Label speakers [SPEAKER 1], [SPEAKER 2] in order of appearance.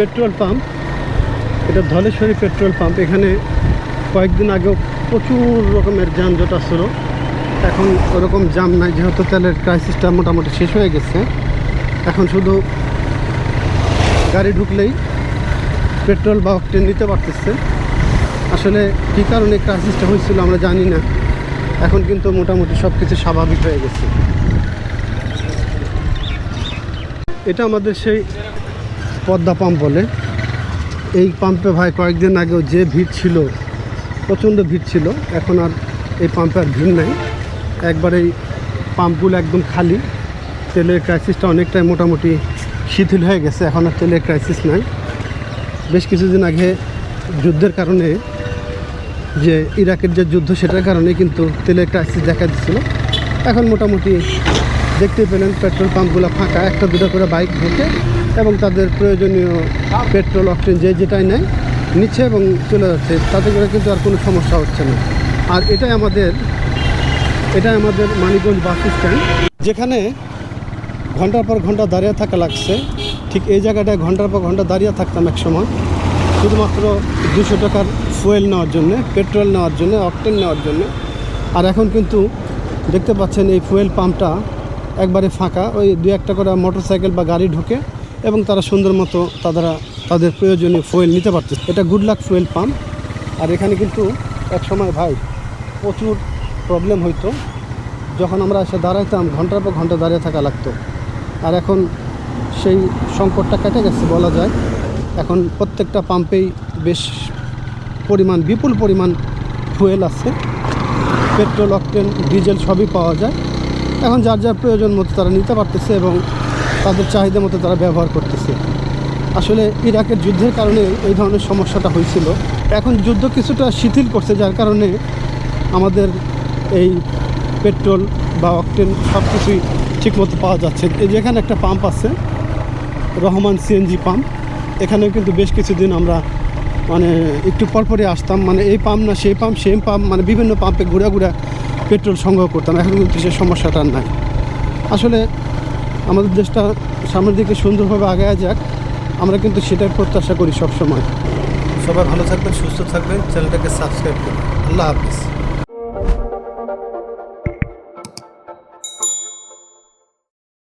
[SPEAKER 1] Petrol pump, এটা Dhaleshwari petrol pump. এখানে কয়েকদিন আগেও প্রচুর রকমের যানজট আসছিল, এখন ওরকম জাম নাই, যেহেতু তেলের ক্রাইসিসটা মোটামুটি শেষ হয়ে গেছে। এখন শুধু গাড়ি ঢুকলেই পেট্রোল বা অকটেন নিতে পারতেছে। আসলে কী কারণে ক্রাইসিসটা হয়েছিল আমরা জানি না, এখন কিন্তু মোটামুটি সব কিছু স্বাভাবিক হয়ে গেছে। এটা আমাদের সেই পদ্মা পাম্প বলে। এই পাম্পে ভাই কয়েকদিন আগেও যে ভিড় ছিল, প্রচণ্ড ভিড় ছিল, এখন আর এই পাম্পে আর ভিড় নাই। একবার এই পাম্পগুলো একদম খালি। তেলের ক্রাইসিসটা অনেকটাই মোটামুটি শিথিল হয়ে গেছে, এখন আর তেলের ক্রাইসিস নাই। বেশ কিছুদিন আগে যুদ্ধের কারণে, যে ইরাকের যে যুদ্ধ, সেটার কারণে কিন্তু তেলের ক্রাইসিস দেখা দিচ্ছিল। এখন মোটামুটি দেখতে পেলেন পেট্রোল পাম্পগুলো ফাঁকা, একটা দুটো করে বাইক ঢোকে এবং তাদের প্রয়োজনীয় পেট্রোল অকটেন যে যেটাই নেয় নিচ্ছে এবং চলে যাচ্ছে। তাতে করে কিন্তু আর কোনো সমস্যা হচ্ছে না। আর এটাই আমাদের মানিকগঞ্জ বাস স্ট্যান্ড, যেখানে ঘন্টার পর ঘন্টা দাঁড়িয়ে থাকা লাগছে। ঠিক এই জায়গাটায় ঘন্টার পর ঘন্টা দাঁড়িয়ে থাকতাম এক সময়, শুধুমাত্র 200 টাকার ফুয়েল নেওয়ার জন্যে, পেট্রোল নেওয়ার জন্য, অকটেন নেওয়ার জন্য। আর এখন কিন্তু দেখতে পাচ্ছেন এই ফুয়েল পাম্পটা একবারে ফাঁকা। ওই 2-1টা করে মোটরসাইকেল বা গাড়ি ঢোকে এবং তারা সুন্দর মতো তাদের প্রয়োজনীয় ফুয়েল নিতে পারতেছে। এটা গুড লাক ফুয়েল পাম্প। আর এখানে কিন্তু এক সময় ভাই প্রচুর প্রবলেম হইতো, যখন আমরা এসে দাঁড়াইতাম ঘন্টার পর ঘন্টা দাঁড়িয়ে থাকা লাগতো। আর এখন সেই সংকটটা কেটে গেছে বলা যায়। এখন প্রত্যেকটা পাম্পেই বেশ বিপুল পরিমাণ ফুয়েল আছে, পেট্রোল, অকটেন, ডিজেল সবই পাওয়া যায়। এখন যার যার প্রয়োজন মতো তারা নিতে পারতেছে এবং তাদের চাহিদা মতো তারা ব্যবহার করতেছে। আসলে ইরাকের যুদ্ধের কারণে এই ধরনের সমস্যাটা হয়েছিল। এখন যুদ্ধ কিছুটা শিথিল করছে, যার কারণে আমাদের এই পেট্রোল বা অকটেন সব কিছুই ঠিকমতো পাওয়া যাচ্ছে। যেখানে একটা পাম্প আছে রহমান সিএনজি পাম্প, এখানেও কিন্তু বেশ কিছুদিন আমরা একটু পরপরই আসতাম, এই পাম্প না সেই পাম্প, সেম পাম্প, বিভিন্ন পাম্পে ঘুরে পেট্রোল সংগ্রহ করতাম। এখন কিন্তু সেই সমস্যাটা নাই। আসলে আমাদের দেশটা সামনের দিকে সুন্দরভাবে আগায় যাক, আমরা কিন্তু সেটাই প্রত্যাশা করি সব সময়। সবাই ভালো থাকবেন, সুস্থ থাকবেন, চ্যানেলটাকে সাবস্ক্রাইব করুন। আল্লাহ হাফিজ।